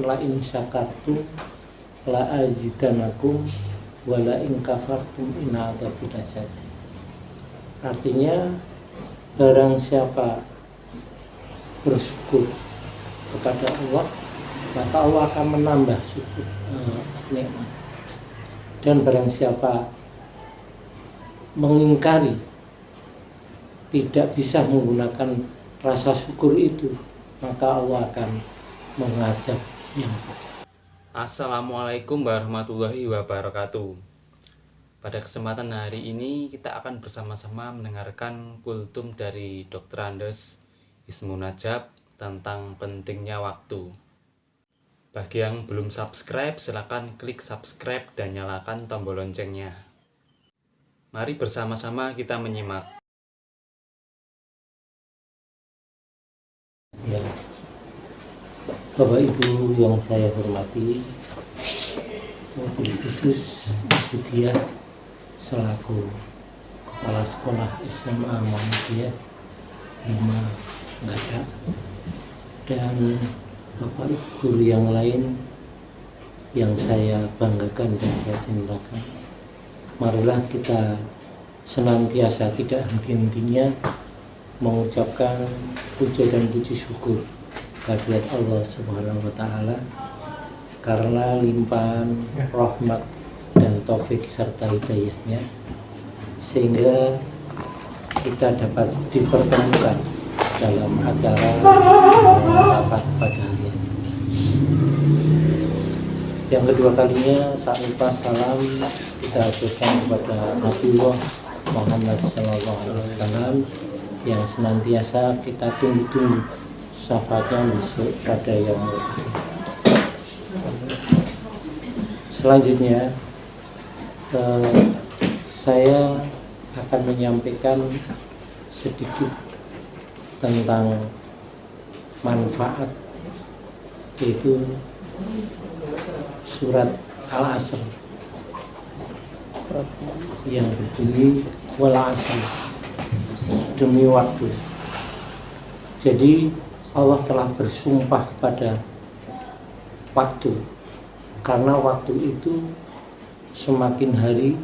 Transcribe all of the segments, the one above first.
la in syakartum la azidanakum wa la in kafartum inna adzabi lasyadid. Artinya barang siapa bersyukur kepada Allah, maka Allah akan menambah syukur nikmat. Dan barang siapa mengingkari, tidak bisa menggunakan rasa syukur itu, maka Allah akan mengazab yang berat. Assalamualaikum warahmatullahi wabarakatuh. Pada kesempatan hari ini kita akan bersama-sama mendengarkan kultum dari Dr. Andes Ismunajab tentang pentingnya waktu. Bagi yang belum subscribe, silakan klik subscribe dan nyalakan tombol loncengnya. Mari bersama-sama kita menyimak. Ya, Bapak Ibu yang saya hormati, mobil khusus Ibu Diah selaku Kepala Sekolah SMA Muhammadiyah 5 Badak, dan Bapak Ibu guru yang lain yang saya banggakan dan saya cintakan. Marilah kita senantiasa tidak henti-hentinya mengucapkan puja dan puji syukur kehadirat Allah Subhanahu wa Ta'ala karena limpahan rahmat dan taufik serta hidayahnya, sehingga kita dapat dipertemukan dalam acara rapat pada hari ini. Yang kedua kalinya, tak lupa salam kita aturkan kepada Nabiullah Muhammad SAW yang senantiasa kita tunggu-tunggu syafaatnya besok pada yang akhir. Selanjutnya saya akan menyampaikan sedikit tentang manfaat, yaitu surat Al-Asr yang berbunyi wal asr, demi waktu. Jadi Allah telah bersumpah kepada waktu, karena waktu itu semakin hari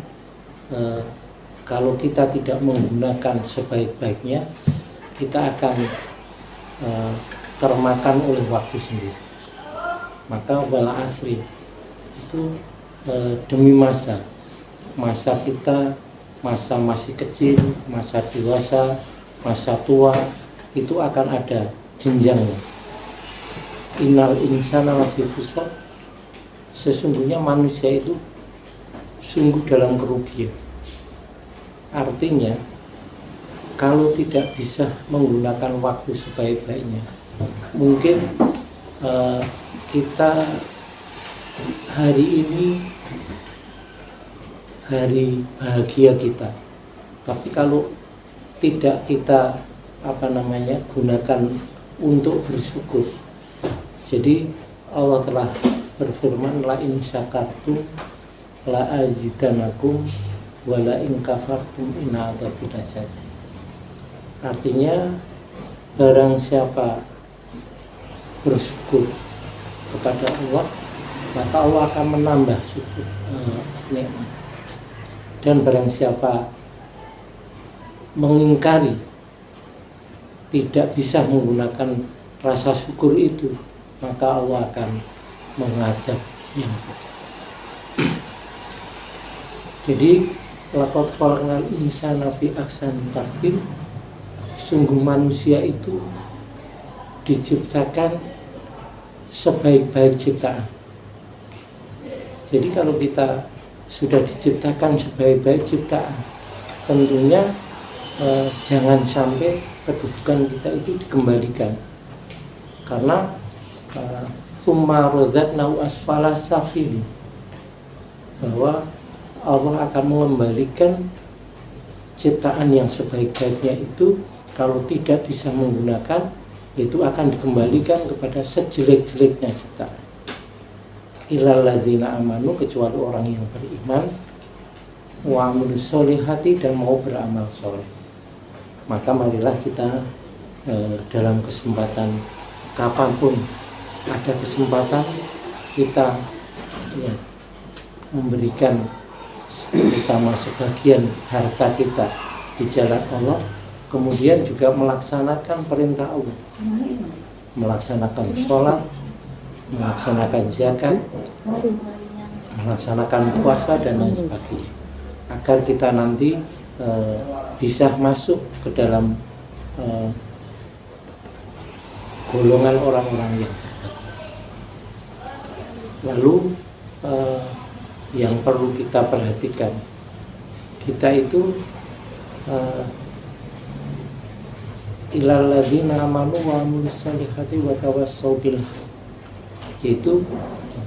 kalau kita tidak menggunakan sebaik-baiknya, kita akan termakan oleh waktu sendiri. Maka wal asri itu demi masa kita, masa masih kecil, masa dewasa, masa tua, itu akan ada jenjangnya. Innal insana lafi khusr, sesungguhnya manusia itu sungguh dalam kerugian. Artinya kalau tidak bisa menggunakan waktu sebaik-baiknya, mungkin kita hari ini hari bahagia kita, tapi kalau tidak kita gunakan untuk bersyukur. Jadi Allah telah berfirman la in syakartum la azidanakum wa la in kafartum inna adzabi lasyadid. Artinya barang siapa bersyukur kepada Allah, maka Allah akan menambah syukur nikmat. Dan barang siapa mengingkari, tidak bisa menggunakan rasa syukur itu, maka Allah akan mengazab yang berat. Jadi laqad khalaqnal insana fi ahsani taqwim, sungguh manusia itu diciptakan sebaik-baik ciptaan. Jadi kalau kita sudah diciptakan sebaik-baik ciptaan, tentunya jangan sampai kedudukan kita itu dikembalikan, karena summa razaqnahu asfala safilin, bahwa Allah akan mengembalikan ciptaan yang sebaik-baiknya itu, kalau tidak bisa menggunakan, itu akan dikembalikan kepada sejelek-jeleknya ciptaan. Illal ladzina amanu, kecuali orang yang beriman, wa amilus sholihati, dan mau beramal soleh. Maka marilah kita dalam kesempatan kapanpun ada kesempatan kita ya, memberikan terutama sebagian harta kita di jalan Allah, kemudian juga melaksanakan perintah Allah, melaksanakan sholat, melaksanakan zakat, melaksanakan puasa dan lain sebagainya, agar kita nanti bisa masuk ke dalam golongan orang-orang yang bertakwa. Lalu yang perlu kita perhatikan, kita itu ilal ladzina amanu wa amilus solihati wa tawassaw bil haq, yaitu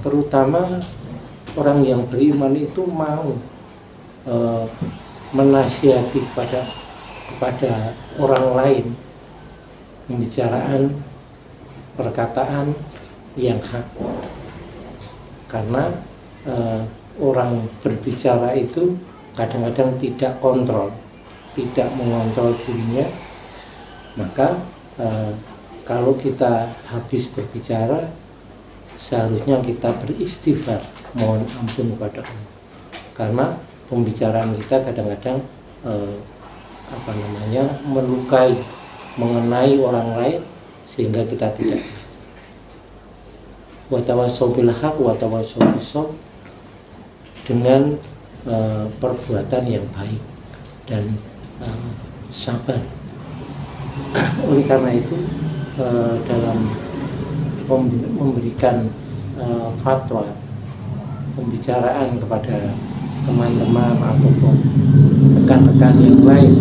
terutama orang yang beriman itu mau menasihati kepada orang lain pembicaraan, perkataan yang hak, karena orang berbicara itu kadang-kadang tidak kontrol, tidak mengontrol dirinya. Maka kalau kita habis berbicara, seharusnya kita beristighfar, mohon ampun kepada Allah, karena pembicaraan kita kadang-kadang melukai, mengenai orang lain sehingga kita tidak berhasil. Wa tawassaw bil haq wa tawassaw bis sabr, dengan perbuatan yang baik dan sabar. Oleh karena itu dalam memberikan fatwa, pembicaraan kepada teman-teman ataupun rekan-rekan yang lain,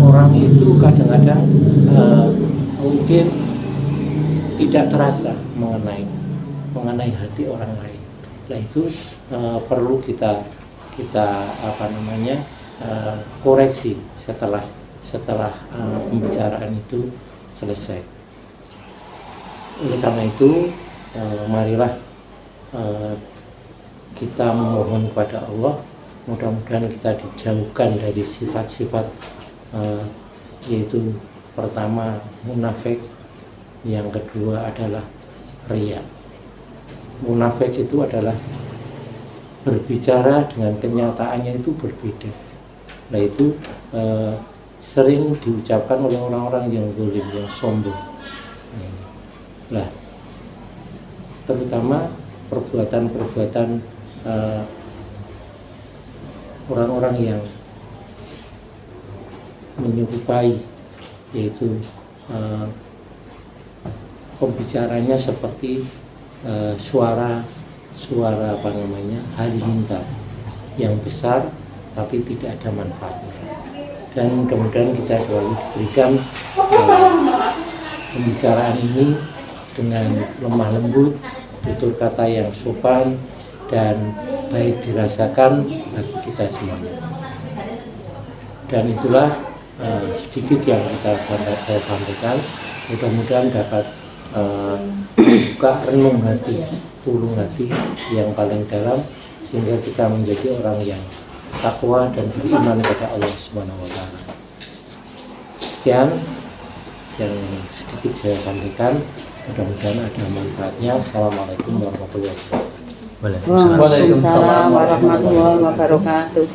orang itu kadang-kadang mungkin tidak terasa mengenai hati orang lain. Nah itu perlu kita koreksi setelah pembicaraan itu selesai. Oleh karena itu marilah kita memohon kepada Allah, mudah-mudahan kita dijauhkan dari sifat-sifat yaitu pertama munafik, yang kedua adalah riya. Munafik itu adalah berbicara dengan kenyataannya itu berbeda. Nah itu sering diucapkan oleh orang-orang yang zalim, yang sombong. Nah, terutama perbuatan-perbuatan orang-orang yang menyerupai, yaitu pembicaranya seperti suara halilintar yang besar tapi tidak ada manfaatnya. Dan mudah-mudahan kita selalu diberikan pembicaraan ini dengan lemah lembut, tutur kata yang sopan dan baik dirasakan bagi kita semuanya. Dan itulah sedikit yang saya sampaikan. Mudah-mudahan dapat buka renung hati, ulung hati yang paling dalam, sehingga kita menjadi orang yang takwa dan beriman kepada Allah Subhanahu wa taala. Sekian yang sedikit saya sampaikan, mudah-mudahan ada manfaatnya. Assalamualaikum warahmatullahi wabarakatuh. Waalaikumsalam warahmatullahi wabarakatuh.